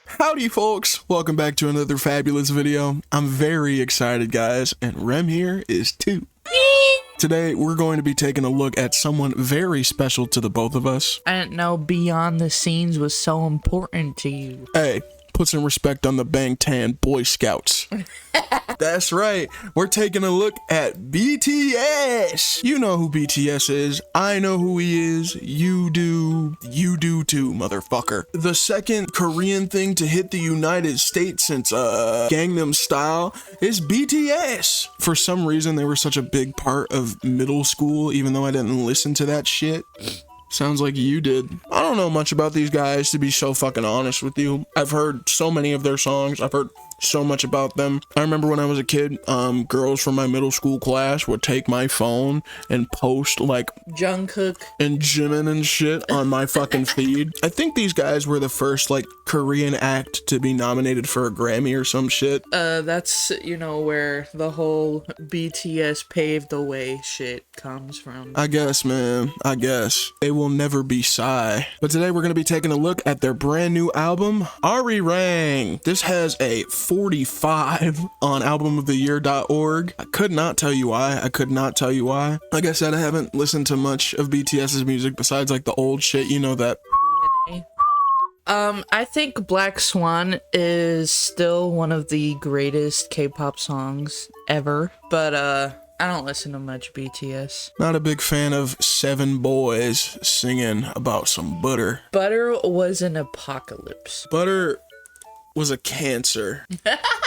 Howdy folks, welcome back to another fabulous video. I'm very excited guys, and Rem here is too. Today we're going to be taking a look at someone very special to the both of us. I didn't know Beyond the Scenes was so important to you. Hey, put some respect on the Bangtan Boy Scouts. That's right, we're taking a look at BTS. You know who BTS is, I know who he is, you do too, motherfucker. The second Korean thing to hit the United States since Gangnam Style is BTS. For some reason they were such a big part of middle school, even though I didn't listen to that shit. Sounds like you did. I don't know much about these guys, to be so fucking honest with you. I've heard so many of their songs. I've heard so much about them. I remember when I was a kid, girls from my middle school class would take my phone and post like Jungkook and Jimin and shit on my fucking feed. I think these guys were the first like Korean act to be nominated for a Grammy or some shit. That's, you know, where the whole BTS paved the way shit comes from. I guess, man. I guess. They will never be Psy. But today we're going to be taking a look at their brand new album, ARIRANG. This has a 45 on albumoftheyear.org. I could not tell you why. Like I said, I haven't listened to much of BTS's music besides like the old shit, you know that. I think Black Swan is still one of the greatest K-pop songs ever, but I don't listen to much BTS. Not a big fan of 7 boys singing about some butter. Butter was an apocalypse. Butter was a cancer.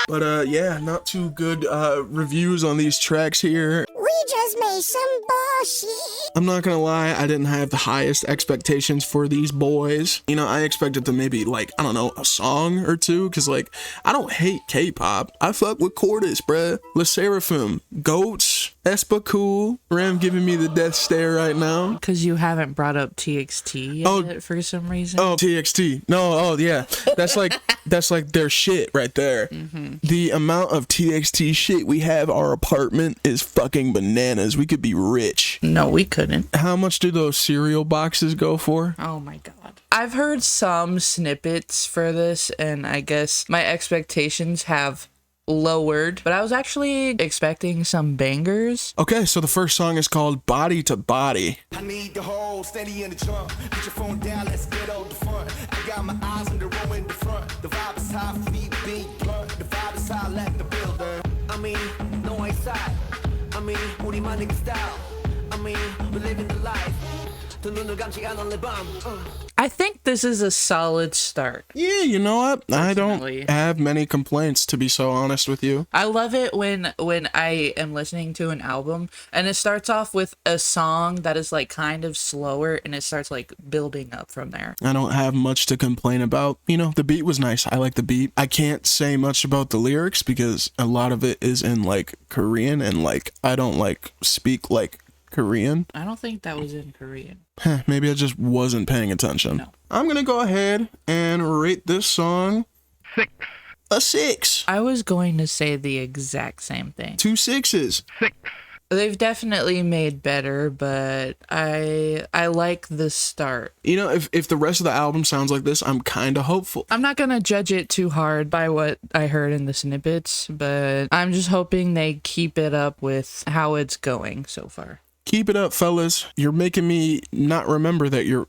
But yeah, not too good reviews on these tracks here. We just made some bullshit. I'm not gonna lie, I didn't have the highest expectations for these boys. You know, I expected to maybe like, I don't know, a song or two, cause like, I don't hate K-pop. I fuck with Cordis, bruh. Le Seraphim, Goats, Espa Cool, Rem giving me the death stare right now. Because you haven't brought up TXT yet for some reason. Oh, TXT. No, oh yeah. That's like their shit right there. The amount of TXT shit we have our apartment is fucking bananas. We could be rich. No, we couldn't. How much do those cereal boxes go for? Oh my god. I've heard some snippets for this, and I guess my expectations have lowered, but I was actually expecting some bangers. Okay, so the first song is called Body to Body. I need the whole steady in the trunk. Put your phone down, let's get out the front. I got my eyes on the row in the front. The vibe is high, feet big blunt. The vibe is high, let the builder. I mean, no outside. I mean, 우리만의 style. I mean, we're living the life. 두 눈을 감지 않은 내 밤. I think this is a solid start. Yeah, you know what? I don't have many complaints, to be so honest with you. I love it when I am listening to an album and it starts off with a song that is like kind of slower and it starts like building up from there. I don't have much to complain about. You know, the beat was nice. I like the beat. I can't say much about the lyrics because a lot of it is in like Korean, and like I don't like speak like Korean. I don't think that was in Korean. Maybe I just wasn't paying attention. No. I'm gonna go ahead and rate this song 6. a 6. I was going to say the exact same thing. 2 6s. 6. They've definitely made better, but I like the start. You know, if the rest of the album sounds like this, I'm kind of hopeful. I'm not gonna judge it too hard by what I heard in the snippets, but I'm just hoping they keep it up with how it's going so far. Keep it up, fellas. You're making me not remember that you're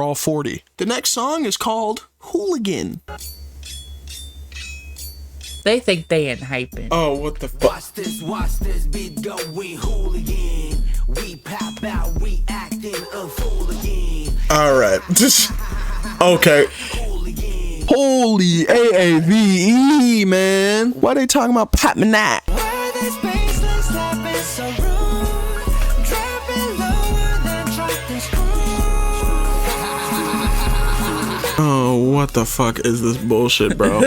all 40. The next song is called Hooligan. They think they ain't hyping. Oh, what the fuck? Watch this beat go, we hooligan. We pop out, we acting a fool again. All right. Okay. Hooligan. Holy AAVE, man. Why they talking about popping that? Where this baseline slapping so rude, dropping lower than dropping screw. Oh, what the fuck is this bullshit, bro?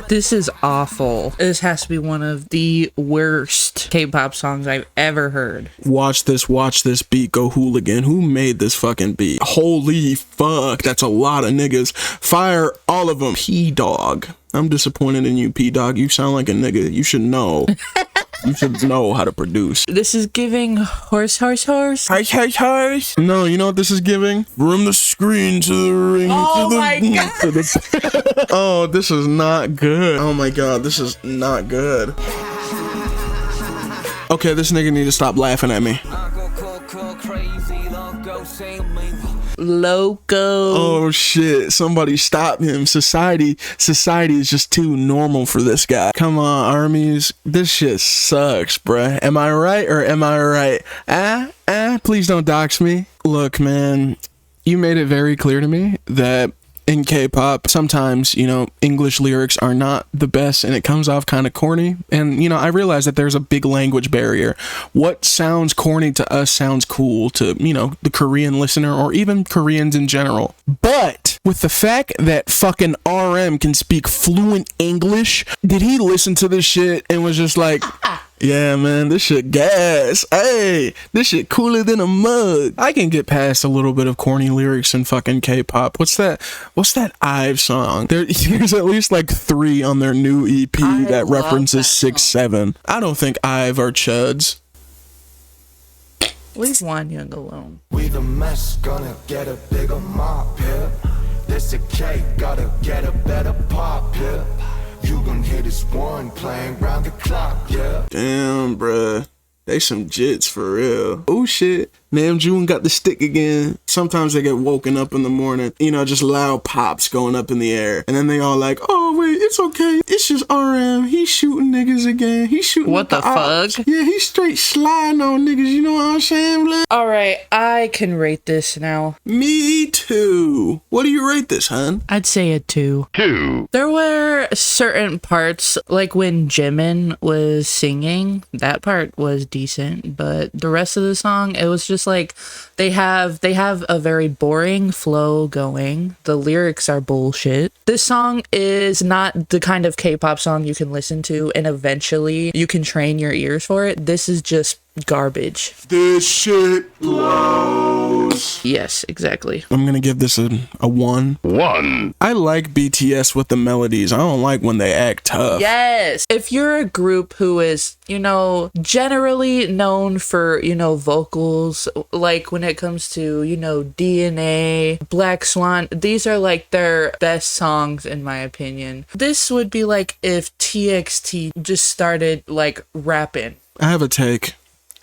This is awful. This has to be one of the worst K-pop songs I've ever heard. Watch this beat go hooligan. Who made this fucking beat? Holy fuck, that's a lot of niggas. Fire all of them. P-Dog. I'm disappointed in you, P-Dog. You sound like a nigga. You should know. You should know how to produce. This is giving horse. No, you know what this is giving? From the screen to the ring. Oh to the, my God. to the- Oh, this is not good. Oh my God, this is not good. Okay, this nigga need to stop laughing at me. Loco. Oh shit, somebody stop him. Society is just too normal for this guy. Come on, armies. This shit sucks, bruh. Am I right or am I right? Please don't dox me. Look, man, you made it very clear to me that in K-pop, sometimes, you know, English lyrics are not the best and it comes off kind of corny. And, you know, I realize that there's a big language barrier. What sounds corny to us sounds cool to, you know, the Korean listener or even Koreans in general. But with the fact that fucking RM can speak fluent English, did he listen to this shit and was just like, yeah, man, this shit gas. Hey, this shit cooler than a mug. I can get past a little bit of corny lyrics in fucking K-pop. What's that IVE song? There's at least like 3 on their new EP that references 6-7. I don't think IVE are chuds. Leave Wanyang alone. We the mess, gonna get a bigger mop here. This a cake, gotta get a better pop here. You gon' hear this one playing round the clock, yeah. Damn, bruh. They some jits for real. Oh shit. Namjoon got the stick again. Sometimes they get woken up in the morning, you know, just loud pops going up in the air. And then they all like, oh wait, it's okay. It's just RM. He's shooting niggas again. He's shooting. What the fuck? Yeah, he's straight sliding on niggas. You know what I'm saying, blood? All right, I can rate this now. Me too. What do you rate this, hun? I'd say a 2. 2. There were certain parts, like when Jimin was singing, that part was decent, but the rest of the song, it was just like they have a very boring flow going. The lyrics are bullshit. This song is not the kind of K-pop song you can listen to and eventually you can train your ears for it. This is just garbage. This shit blows. Yes, exactly. I'm gonna give this a 1. 1. I like BTS with the melodies. I don't like when they act tough. Yes. If you're a group who is, you know, generally known for, you know, vocals, like when it comes to, you know, DNA, Black Swan, these are like their best songs in my opinion. This would be like if TXT just started like rapping. I have a take.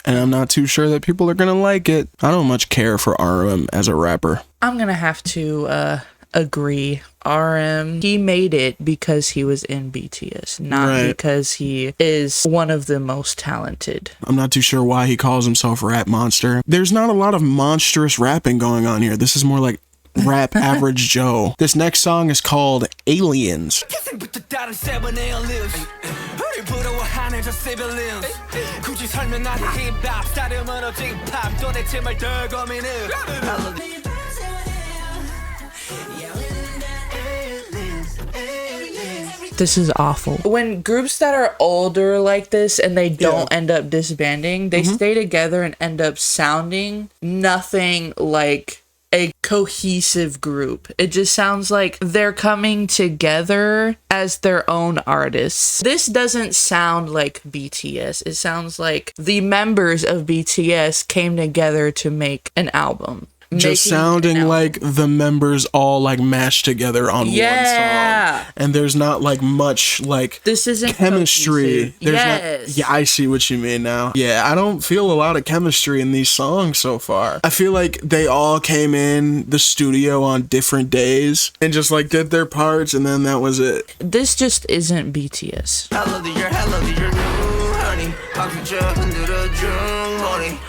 And I'm not too sure that people are gonna like it. I don't much care for RM as a rapper. I'm gonna have to agree. RM, he made it because he was in BTS, not because he is one of the most talented. I'm not too sure why he calls himself Rap Monster. There's not a lot of monstrous rapping going on here. This is more like rap average Joe. This next song is called Aliens. This is awful. When groups that are older like this and they don't end up disbanding, they stay together and end up sounding nothing like a cohesive group. It just sounds like they're coming together as their own artists. This doesn't sound like BTS. It sounds like the members of BTS came together to make an album. Just sounding like the members all like mashed together on one song. And there's not like much like this isn't chemistry. There's not, I see what you mean now. Yeah, I don't feel a lot of chemistry in these songs so far. I feel like they all came in the studio on different days and just like did their parts and then that was it. This just isn't BTS.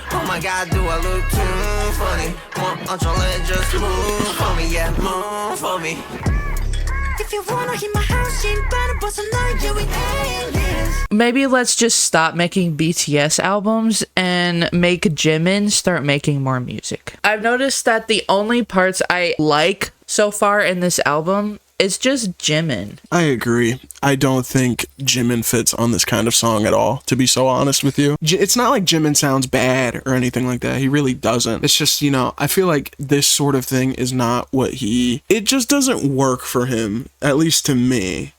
Oh my God, do I look too funny? Just move for me, yeah, move for me. If you wanna hit my house, you better bust a line, you with aliens. Maybe let's just stop making BTS albums and make Jimin start making more music. I've noticed that the only parts I like so far in this album, it's just Jimin. I agree. I don't think Jimin fits on this kind of song at all, to be so honest with you. It's not like Jimin sounds bad or anything like that. He really doesn't. It's just, you know, I feel like this sort of thing is not what it just doesn't work for him, at least to me.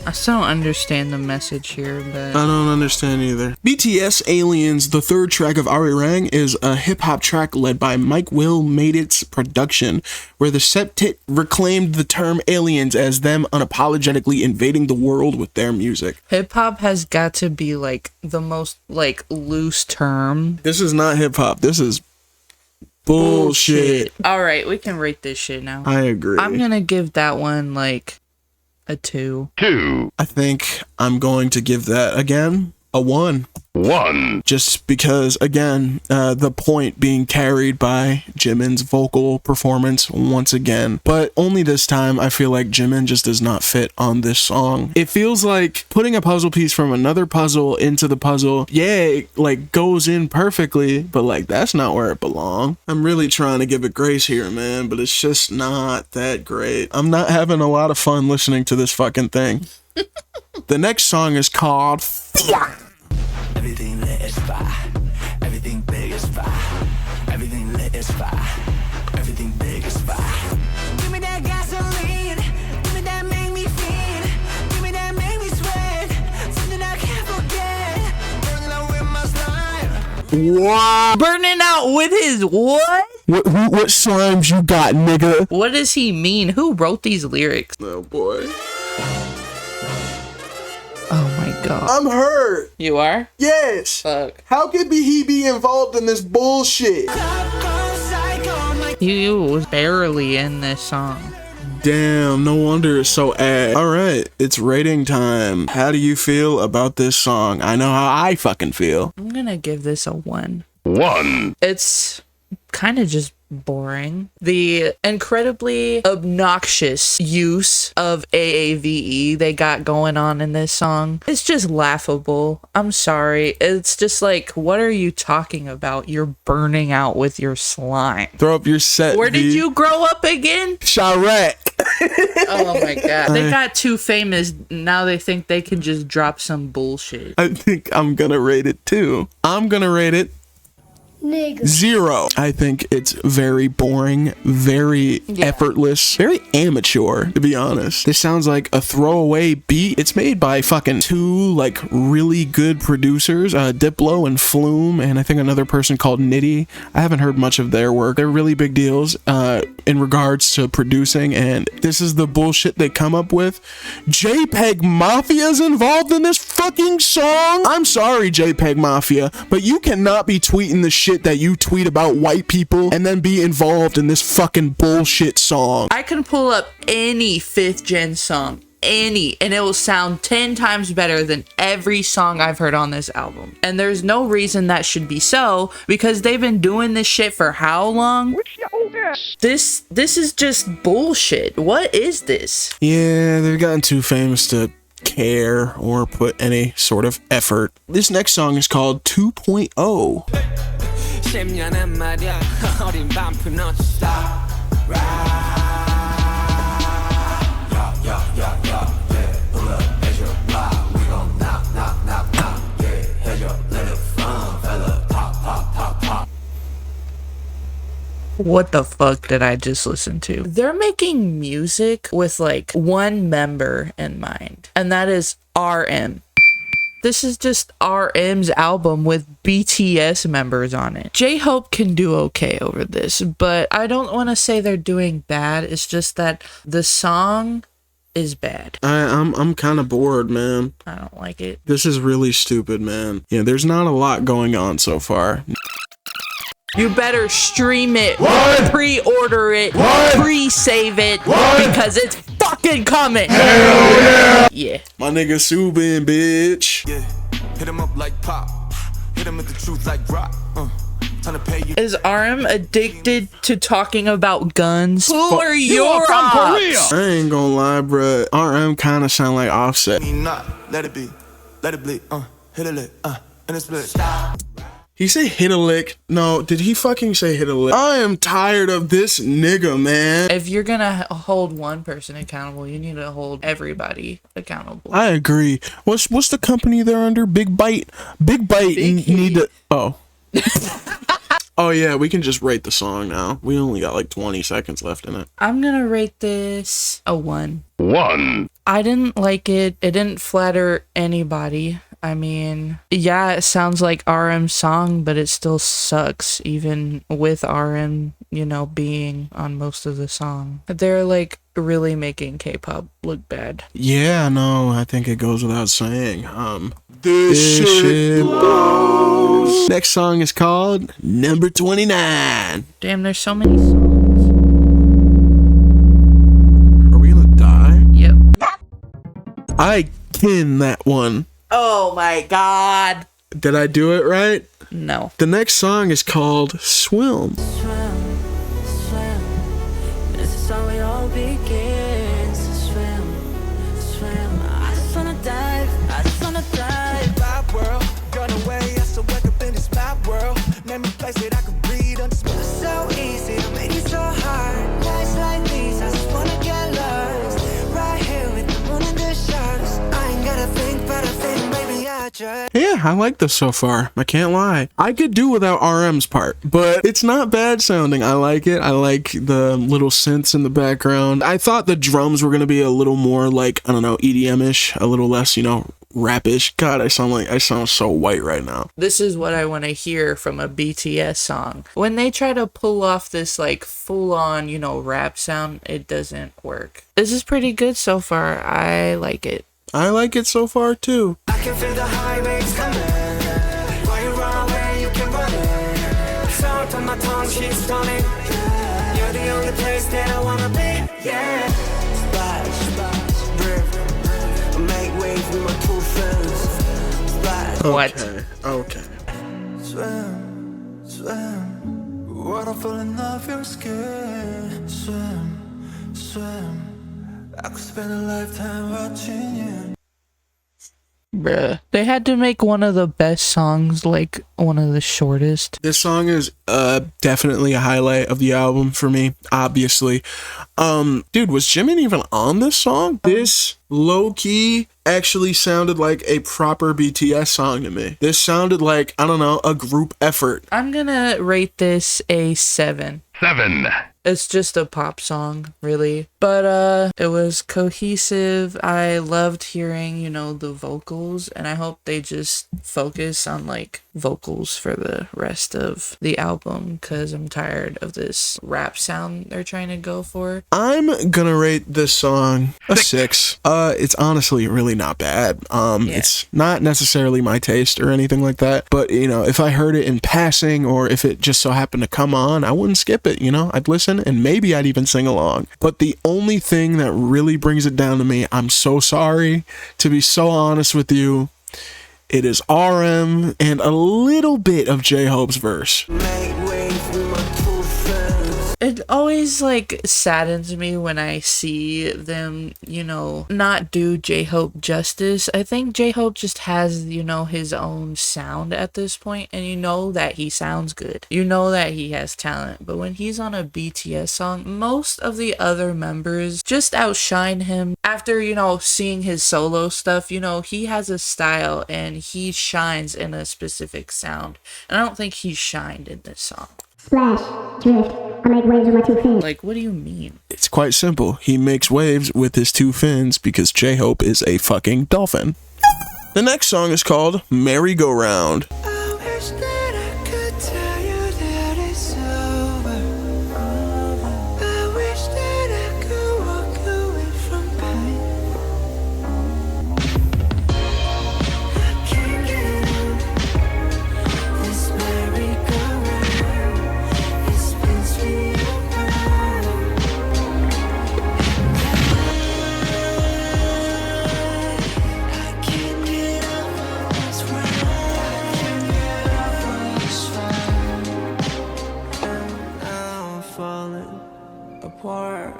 I still don't understand the message here, but I don't understand either. BTS Aliens, the third track of ARIRANG, is a hip-hop track led by Mike Will made its production, where the septet reclaimed the term aliens as them unapologetically invading the world with their music. hip-hop has got to be like the most like loose term. This is not hip-hop. This is bullshit. All right, we can rate this shit now. I agree. I'm gonna give that one like a 2. I think I'm going to give that again a 1. Just because, again, the point being carried by Jimin's vocal performance once again. But only this time, I feel like Jimin just does not fit on this song. It feels like putting a puzzle piece from another puzzle into the puzzle, yeah, it, like, goes in perfectly, but, like, that's not where it belongs. I'm really trying to give it grace here, man, but it's just not that great. I'm not having a lot of fun listening to this fucking thing. The next song is called Everything lit is fire. Everything big is fire. Everything lit is fire. Everything big is fire. Give me that gasoline. Give me that make me feel. Give me that make me sweat. Something I can't forget. Burning out with my slime. Wow. Burning out with his what? What slimes you got, nigga? What does he mean? Who wrote these lyrics? Oh boy. Oh my god. I'm hurt. You are? Yes. Fuck. How could he be involved in this bullshit? You was barely in this song. Damn, no wonder it's so ass. Alright, it's rating time. How do you feel about this song? I know how I fucking feel. I'm gonna give this a 1. It's kind of just boring. The incredibly obnoxious use of AAVE they got going on in this song, it's just laughable. I'm sorry. It's just like, what are you talking about? You're burning out with your slime. Throw up your set. Where did you grow up again? Chirac. Oh my god. They got too famous. Now they think they can just drop some bullshit. I think I'm gonna rate it too. I'm gonna rate it Nigga. 0. I think it's very boring, very effortless, very amateur, to be honest. This sounds like a throwaway beat. It's made by fucking 2 like really good producers, Diplo and Flume, and I think another person called Nitty. I haven't heard much of their work. They're really big deals in regards to producing, and this is the bullshit they come up with. JPEG Mafia's involved in this fucking song. I'm sorry, JPEG Mafia, but you cannot be tweeting the shit that you tweet about white people and then be involved in this fucking bullshit song. I can pull up any 5th gen song, any, and it will sound 10 times better than every song I've heard on this album. And there's no reason that should be so, because they've been doing this shit for how long? This is just bullshit. What is this? Yeah, they've gotten too famous to care or put any sort of effort. This next song is called 2.0. 10년은 말야 어린 반푼 넌 stop What the fuck did I just listen to? They're making music with like one member in mind, and that is RM. This is just RM's album with BTS members on it. J-Hope can do okay over this, but I don't want to say they're doing bad. It's just that the song is bad. I'm kind of bored, man. I don't like it. This is really stupid, man. Yeah, there's not a lot going on so far. You better stream it, What? pre-order it, What? pre-save it, What? because it's fucking coming. Hell yeah! Yeah. My nigga Soo been, bitch. yeah hit him up like pop hit him with the truth like rock time to pay you Is RM addicted to talking about guns? Who are your ops? I ain't gonna lie, bruh. RM kind of sound like Offset. me not let it be let it bleed hit a lick and it's split stop. He say hit a lick. No, did he fucking say hit a lick? I am tired of this nigga, man. If you're gonna hold one person accountable, you need to hold everybody accountable. I agree. What's the company they're under? Big Bite. Big Bite need to. Oh. Oh yeah, we can just rate the song now. We only got like 20 seconds left in it. I'm gonna rate this a 1. I didn't like it. It didn't flatter anybody. I mean, yeah, it sounds like RM's song, but it still sucks, even with RM, you know, being on most of the song. They're like really making K-pop look bad. Yeah, no, I think it goes without saying. This shit blows. Next song is called Number 29. Damn, there's so many songs. Are we gonna die? Yep. I kin that one. Oh my god. Did I do it right? No. The next song is called Swim. Swim, swim. This is how it all begins. Swim, swim. I just wanna dive. I just wanna dive. Bad world, gone away. I still wake up in this bad world. Name a place that I can breathe under. So easy to make it so hard. Nights like these, I just wanna get lost. Right here with the moon and the stars. I ain't gotta think, but I think maybe I just. Yeah, I like this so far. I can't lie. I could do without RM's part, but it's not bad sounding. I like it. I like the little synths in the background. I thought the drums were going to be a little more like, I don't know, EDM-ish, a little less, you know, rap-ish. God, I sound so white right now. This is what I want to hear from a BTS song. When they try to pull off this like full-on, you know, rap sound, it doesn't work. This is pretty good so far. I like it. I like it so far too. I can feel the high waves coming. While you run away, you can run it. Salt on my tongue, she's stunning. You're the only place that I wanna be. Yeah. Splash, splash, drip. Make waves with my two fins. Splash. What? Okay. Swim, swim. Water falling off your skin. Swim, swim. I could spend a lifetime watching you. Bruh. They had to make one of the best songs, like one of the shortest. This song is definitely a highlight of the album for me, obviously. Dude, was Jimin even on this song? This low-key actually sounded like a proper BTS song to me. This sounded like, I don't know, a group effort. I'm gonna rate this a 7. 7. It's just a pop song, really. But it was cohesive. I loved hearing, you know, the vocals, and I hope they just focus on like vocals for the rest of the album, because I'm tired of this rap sound they're trying to go for. I'm gonna rate this song a 6. It's honestly really not bad. It's not necessarily my taste or anything like that, but you know, if I heard it in passing or if it just so happened to come on, I wouldn't skip it, you know? I'd listen and maybe I'd even sing along. But the only thing that really brings it down to me, I'm so sorry to be so honest with you, it is RM and a little bit of J-Hope's verse. Make waves with my two fins. It always like saddens me when I see them, you know, not do J-Hope justice. I think J-Hope just has, you know, his own sound at this point, and you know that he sounds good. You know that he has talent, but when he's on a BTS song, most of the other members just outshine him. After, you know, seeing his solo stuff, you know, he has a style and he shines in a specific sound. And I don't think he shined in this song. Splash, drift, I make waves with my 2 fins. Like, what do you mean? It's quite simple. He makes waves with his 2 fins because J-Hope is a fucking dolphin. The next song is called Merry Go Round. I wish that I could tell you that it's over. I wish that I could walk away from pain. I can't get on this merry-go-round. It spins me around. I can't get off this round. I'm falling apart,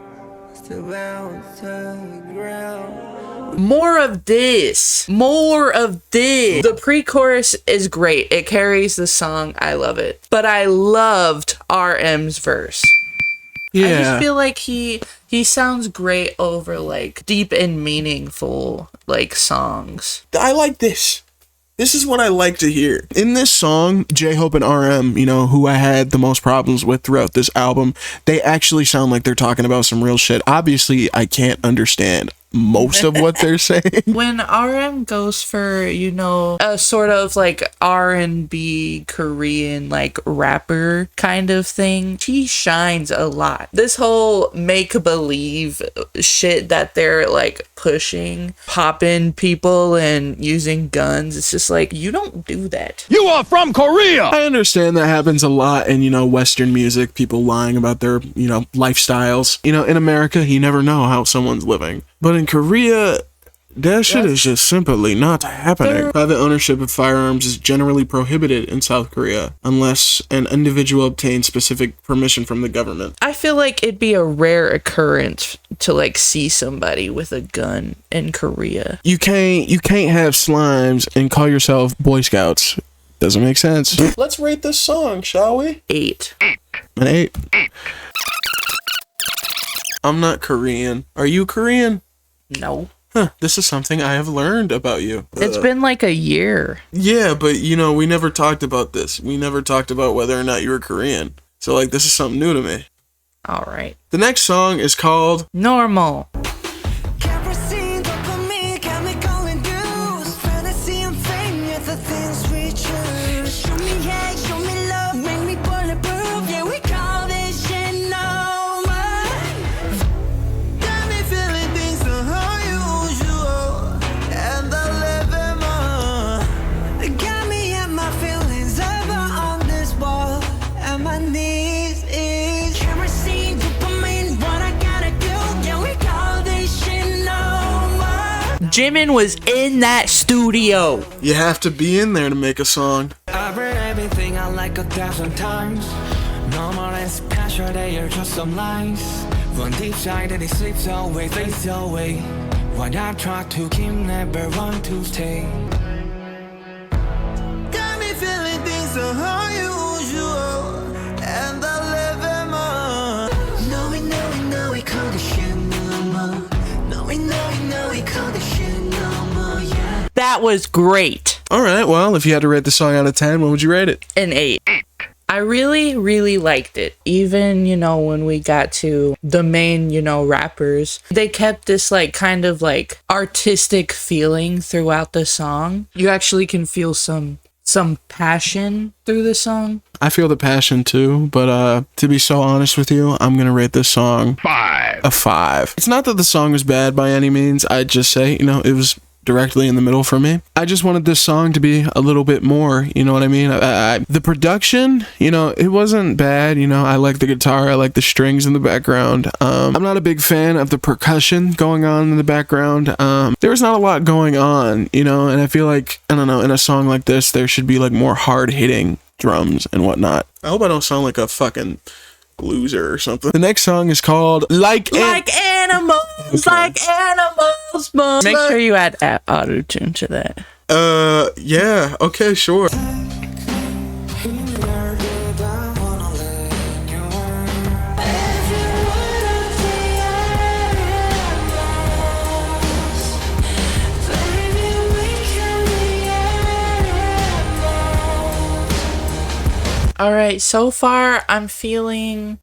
still bound to the ground. More of this. More of this. The pre-chorus is great. It carries the song. I love it. But I loved RM's verse. I just feel like he sounds great over like deep and meaningful like songs. I like this. This is what I like to hear. In this song, J-Hope and RM, you know, who I had the most problems with throughout this album, they actually sound like they're talking about some real shit. Obviously, I can't understand most of what they're saying. When RM goes for, you know, a sort of like R&B Korean like rapper kind of thing, he shines a lot. This whole make-believe shit that they're like pushing, popping people and using guns, it's just like, you don't do that. You are from Korea! I understand that happens a lot in, you know, Western music, people lying about their, you know, lifestyles. You know, in America, you never know how someone's living. But in Korea, that shit is just simply not happening. Private ownership of firearms is generally prohibited in South Korea unless an individual obtains specific permission from the government. I feel like it'd be a rare occurrence to like see somebody with a gun in Korea. You can't have slimes and call yourself Boy Scouts. Doesn't make sense. Let's rate this song, shall we? 8. An 8. I'm not Korean. Are you Korean? No. Huh, this is something I have learned about you. It's been like a year. Yeah, but you know, we never talked about this. We never talked about whether or not you were Korean. So like, this is something new to me. All right. The next song is called Normal. Kerosene, dopamine, chemical induced fantasy and fame, yeah, the things we choose. Show me hate, show me love, make me bulletproof. Yeah, we call this shit normal. Got me feeling things unusual, and I live in more. Got me and my feelings over on this wall, and my knees is kerosene, dopamine, what I gotta do. Yeah, we call this shit normal. Jimin was in that studio. You Have to Be In There to Make a Song. I've read everything I like 1,000 times. Normal and special, they are just some lies. One deep side and it slips away, fades away. What I try to keep, never want to stay. Got me feeling things so unusual, and I live in more. No, we call this shit normal. No, we call this shit normal, yeah. That was great. All right, well, if you had to rate the song out of 10, what would you rate it? An 8. I really, really liked it. Even, you know, when we got to the main, you know, rappers, they kept this like kind of like artistic feeling throughout the song. You actually can feel some passion through the song. I feel the passion too, but to be so honest with you, I'm gonna rate this song 5. a 5. It's not that the song was bad by any means. I'd just say, you know, it was directly in the middle for me. I just wanted this song to be a little bit more, you know what I mean? The production, you know, it wasn't bad, you know, I like the guitar, I like the strings in the background. I'm not a big fan of the percussion going on in the background. There was not a lot going on, you know, and I feel like, I don't know, in a song like this, there should be like more hard-hitting drums and whatnot. I hope I don't sound like a fucking loser or something. The next song is called Like Animals, Okay. like animals. Make sure you add auto-tune to that. Yeah, okay, sure. All right, so far I'm feeling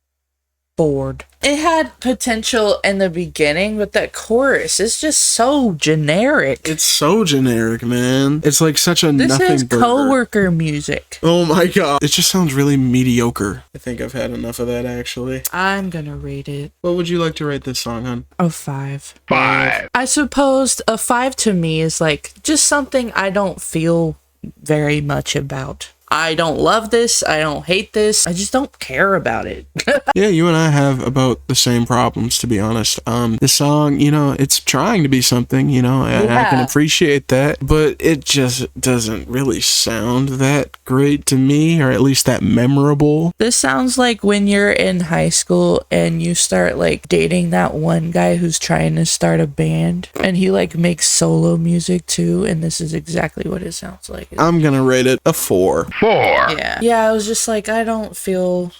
bored. It had potential in the beginning, but that chorus is just so generic. It's so generic, man. It's like such a This nothing is burger. coworker music. Oh my god. It just sounds really mediocre. I think I've had enough of that, actually. I'm gonna rate it What would you like to rate this song, hon? a 5. 5. I suppose a 5 to me is like just something I don't feel very much about. I don't love this. I don't hate this. I just don't care about it. Yeah, you and I have about the same problems, to be honest. The song, you know, it's trying to be something, you know, and I can Yeah. appreciate that, but it just doesn't really sound that great to me, or at least that memorable. This sounds like when you're in high school and you start like dating that one guy who's trying to start a band and he like makes solo music too, and this is exactly what it sounds like. I'm gonna rate it a 4. 4. Yeah, I was just like, I don't feel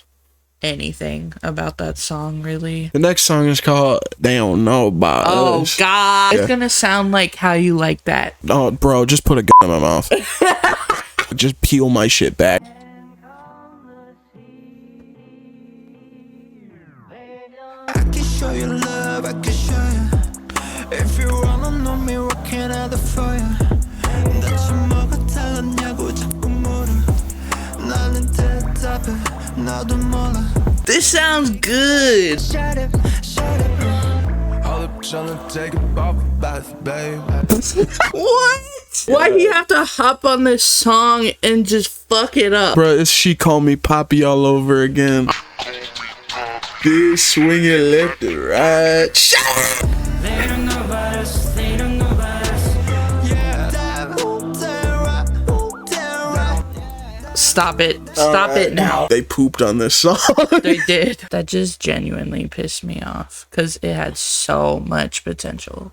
anything about that song really. The next song is called They Don't Know About Oh Us. god, Yeah. it's gonna sound like how you like that. Oh, bro, just put a in my mouth. Just peel my shit back. I can show you love, I can show you. If you wanna know me, what can I do for you? 나 좀 뭐가 달랐냐고 자꾸 물어. 나는 대답해, 나도 몰라. This sounds good. Shut up, shut up. All up tryna take a bubble bath, babe. What? Why do you have to hop on this song and just fuck it up? Bruh, it's She Call Me Poppy all over again. This swinging left to right. Shut up! They don't know about us, they don't know about us. Yeah. Stop it. Stop it now. They pooped on this song. They did. That just genuinely pissed me off because it had so much potential.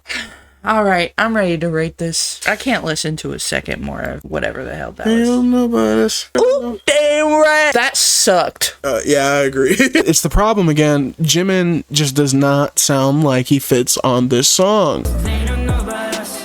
All right, I'm ready to rate this. I can't listen to a second more of whatever the hell that They was. don't know about us. Ooh, damn right. That sucked. Yeah, I agree. It's the problem again. Jimin just does not sound like he fits on this song. They don't know about us.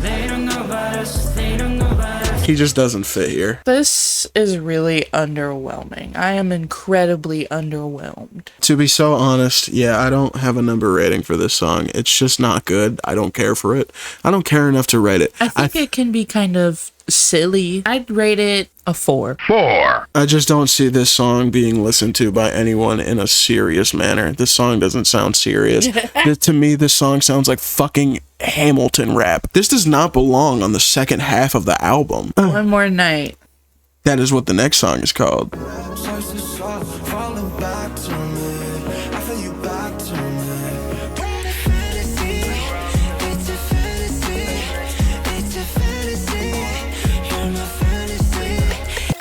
They don't know about us. They don't know about us. He just doesn't fit here. This is really underwhelming. I am incredibly underwhelmed. To be so honest, yeah, I don't have a number rating for this song. It's just not good. I don't care for it. I don't care enough to rate it. I think it can be kind of silly. I'd rate it a 4. 4. I just don't see this song being listened to by anyone in a serious manner. This song doesn't sound serious. To me, this song sounds like fucking Hamilton rap. This does not belong on the second half of the album. One More Night. That is what the next song is called. Starts to slow, falling back to me. I feel you back to me. Fantasy, it's a fantasy. It's a fantasy. You're my fantasy.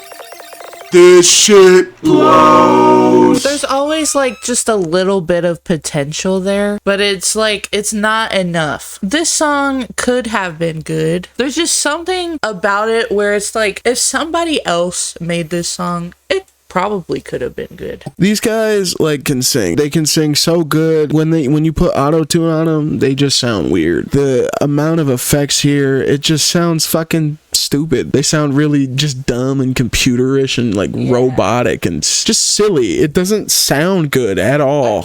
This shit blows. There's always like just a little bit of potential there, but it's like it's not enough. This song could have been good. There's just something about it where it's like if somebody else made this song, it probably could have been good. These guys like can sing. They can sing so good. When you put auto-tune on them, they just sound weird. The amount of effects here, it just sounds fucking stupid. They sound really just dumb and computerish and like robotic and just silly. It doesn't sound good at all.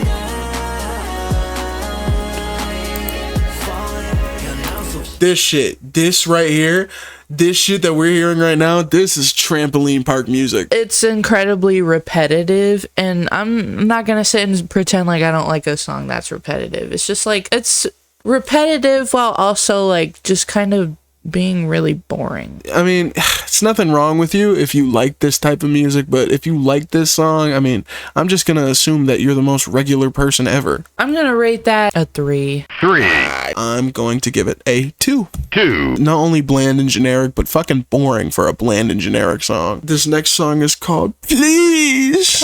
This right here, this shit that we're hearing right now, this is trampoline park music. It's incredibly repetitive, and I'm not gonna sit and pretend like I don't like a song that's repetitive. It's just like it's repetitive while also like just kind of being really boring. I mean, it's nothing wrong with you if you like this type of music, but if you like this song, I mean, I'm just gonna assume that you're the most regular person ever. I'm gonna rate that a 3. 3. I'm going to give it a 2. 2. Not only bland and generic, but fucking boring for a bland and generic song. This next song is called Please.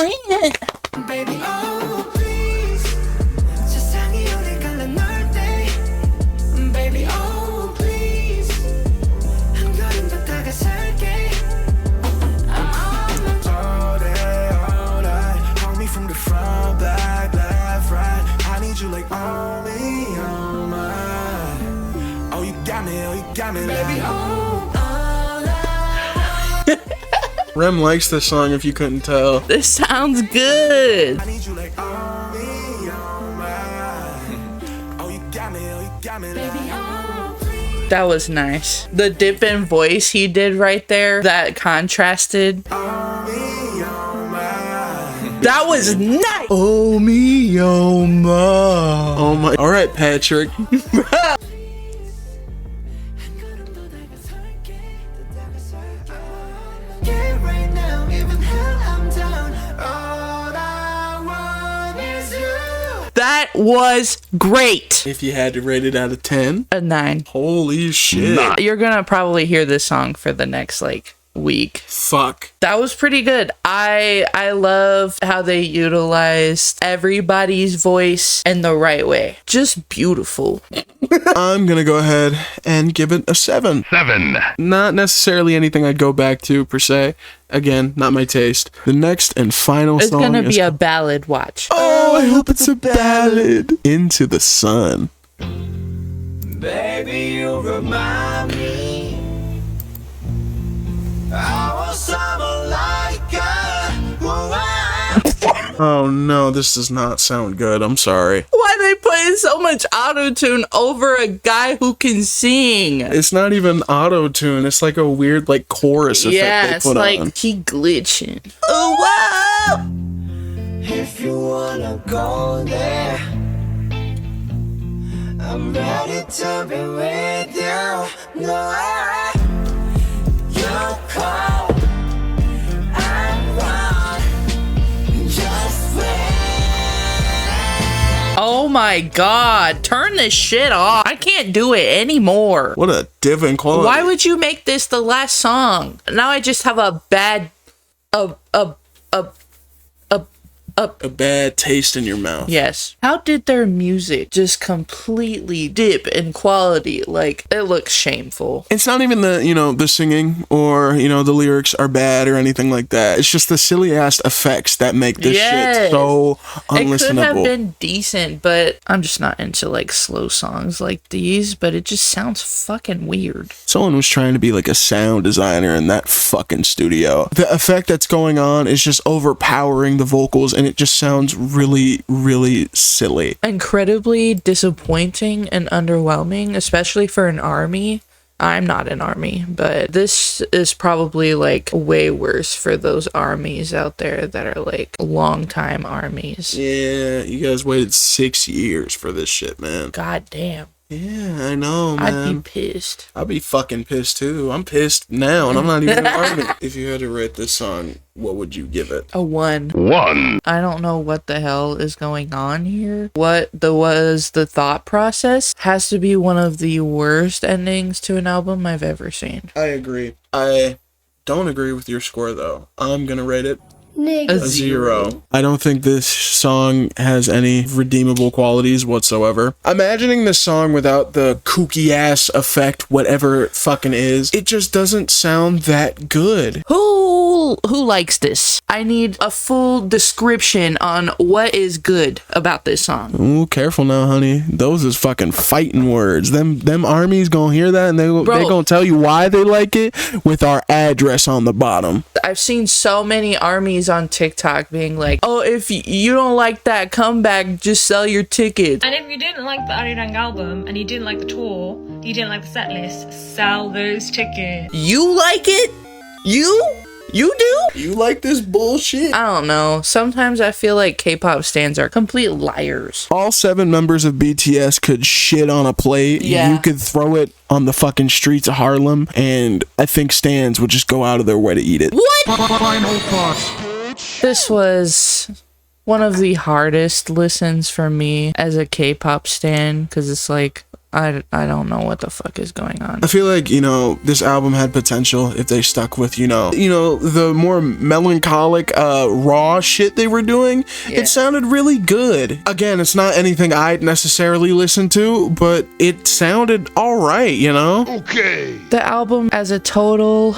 Baby, oh please. 세상이 우리 갈래 널 때. Baby, oh please. 한 걸음 더 다가설게. I'm on my All day, all night. Hold me from the front, back, left, right. I need you like on me, on mine. Oh, you got me, baby, like. oh all night. Rem likes this song if you couldn't tell. This sounds good. I need you like on me, on mine. Oh, you got me, Baby, like. oh please. That was nice. The dip in voice he did right there, that contrasted. On me, on mine. That was nice. Oh me, oh my. Oh my. All right, Patrick. Yeah, right now, even hell, I'm down. All I want is you. That was great. If you had to rate it out of 10, A 9. holy shit. You're gonna probably hear this song for the next like week. Fuck. That was pretty good. I love how they utilized everybody's voice in the right way. Just beautiful. I'm gonna go ahead and give it a 7. 7. Not necessarily anything I'd go back to per se. Again, not my taste. The next and final It's song gonna is be a ballad watch. Oh, I hope it's a ballad. Into the Sun. Baby, you remind me I was summer like a Oh no, this does not sound good. I'm sorry. Why they putting so much auto-tune over a guy who can sing? It's not even auto-tune. It's like a weird like chorus effect Yeah, they it's put like on. he glitching. Oh, wow! If you wanna go there, I'm ready to be with you. No, you're cold. I'm wrong. Just wait. Oh my god, turn this shit off. I can't do it anymore. What a different quality. Why would you make this the last song? Now I just have a bad a bad taste in your mouth. Yes. How did their music just completely dip in quality? Like, it looks shameful. It's not even the, the singing or, the lyrics are bad or anything like that. It's just the silly ass effects that make this shit so unlistenable. It could have been decent, but I'm just not into like slow songs like these, but it just sounds fucking weird. Someone was trying to be like a sound designer in that fucking studio. The effect that's going on is just overpowering the vocals, and it just sounds really, really silly. Incredibly disappointing and underwhelming, especially for an army. I'm not an army, but this is probably like way worse for those armies out there that are like long-time armies. Yeah, you guys waited 6 years for this shit, man. God damn. Yeah, I know, man. I'd be pissed. I'd be fucking pissed too. I'm pissed now, and I'm not even an army. If you had to rate this song, what would you give it? A 1. 1. I don't know what the hell is going on here. What was the thought process? Has to be one of the worst endings to an album I've ever seen. I agree. I don't agree with your score, though. I'm gonna rate it a 0. I don't think this song has any redeemable qualities whatsoever. Imagining this song without the kooky ass effect, whatever it fucking is, it just doesn't sound that good. Who likes this? I need a full description on what is good about this song. Ooh, careful now, honey. Those is fucking fighting words. Them armies gonna hear that, and they gonna tell you why they like it with our address on the bottom. I've seen so many armies on TikTok being like, oh, if you don't like that comeback, just sell your tickets. And if you didn't like the ARIRANG album, and you didn't like the tour, you didn't like the set list, sell those tickets. You like it? You do? You like this bullshit? I don't know. Sometimes I feel like K-pop stans are complete liars. All 7 members of BTS could shit on a plate. Yeah. You could throw it on the fucking streets of Harlem, and I think stans would just go out of their way to eat it. What? This was one of the hardest listens for me as a K-pop stan, because it's like, I don't know what the fuck is going on. I feel like, this album had potential if they stuck with, the more melancholic, raw shit they were doing. Yeah. It sounded really good. Again, it's not anything I'd necessarily listen to, but it sounded alright, Okay. The album as a total,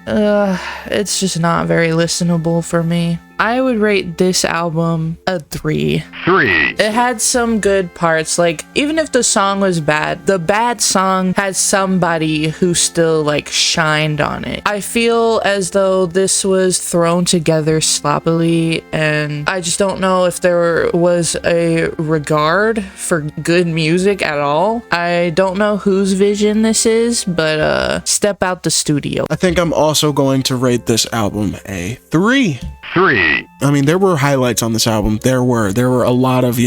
it's just not very listenable for me. I would rate this album a 3. 3. It had some good parts, like, even if the song was bad, the bad song had somebody who still, like, shined on it. I feel as though this was thrown together sloppily, and I just don't know if there was a regard for good music at all. I don't know whose vision this is, but, step out the studio. I think I'm also going to rate this album a 3. 3. I mean, there were highlights on this album. There were a lot of,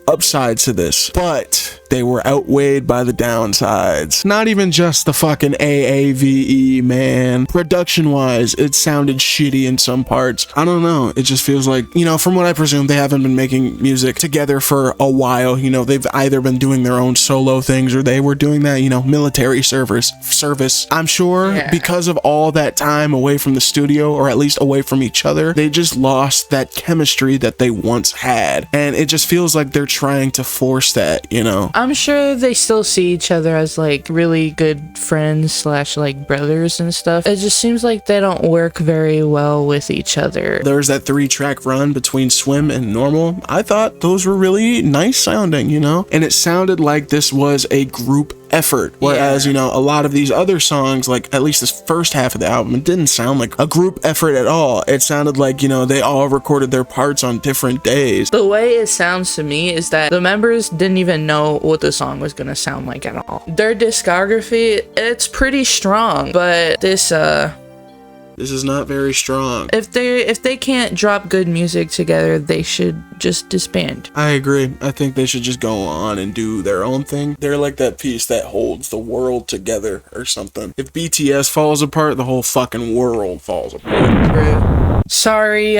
upsides to this, but they were outweighed by the downsides. Not even just the fucking AAVE, man. Production-wise, it sounded shitty in some parts. I don't know. It just feels like, from what I presume, they haven't been making music together for a while. They've either been doing their own solo things or they were doing that, military service. I'm sure because of all that time away from the studio, or at least away from each other, they just lost that chemistry that they once had. And it just feels like they're trying to force that, I'm sure they still see each other as like really good friends / like brothers and stuff. It just seems like they don't work very well with each other. There's that 3-track run between Swim and Normal. I thought those were really nice sounding, and it sounded like this was a group effort. Whereas, you know, a lot of these other songs, like at least this first half of the album, it didn't sound like a group effort at all. It sounded like, you know, they all recorded their parts on different days. The way it sounds to me is that the members didn't even know what the song was gonna sound like at all. Their discography, it's pretty strong, but this is not very strong. If they can't drop good music together, they should just disband. I agree. I think they should just go on and do their own thing. They're like that piece that holds the world together or something. If BTS falls apart, the whole fucking world falls apart. Sorry,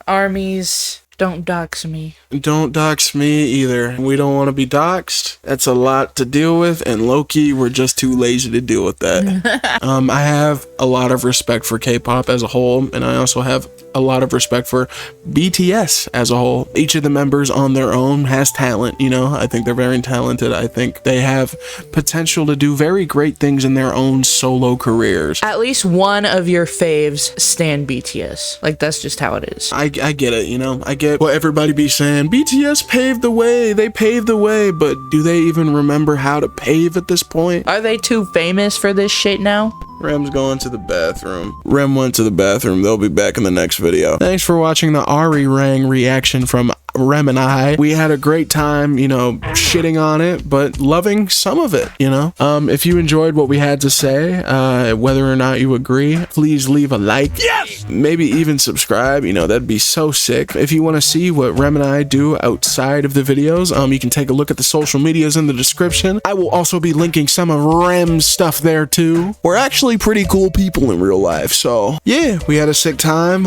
armies. Don't dox me. Don't dox me either. We don't want to be doxed. That's a lot to deal with, and low-key, we're just too lazy to deal with that. I have a lot of respect for K-pop as a whole, and I also have a lot of respect for BTS as a whole. Each of the members on their own has talent, you know? I think they're very talented. I think they have potential to do very great things in their own solo careers. At least one of your faves stan BTS. Like, that's just how it is. I get it, you know? I get what everybody be saying. BTS paved the way. They paved the way, but do they even remember how to pave at this point? Are they too famous for this shit now? Rem's going to the bathroom. Rem went to the bathroom. They'll be back in the next video. Thanks for watching the ARIRANG reaction from Rem and I. We had a great time, you know, shitting on it, but loving some of it, you know? If you enjoyed what we had to say, whether or not you agree, please leave a like. Yes! Maybe even subscribe, you know, that'd be so sick. If you want to see what Rem and I do outside of the videos, you can take a look at the social medias in the description. I will also be linking some of Rem's stuff there too. We're actually pretty cool people in real life, so yeah, we had a sick time.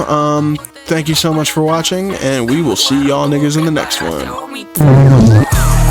Thank you so much for watching, and we will see y'all niggas in the next one.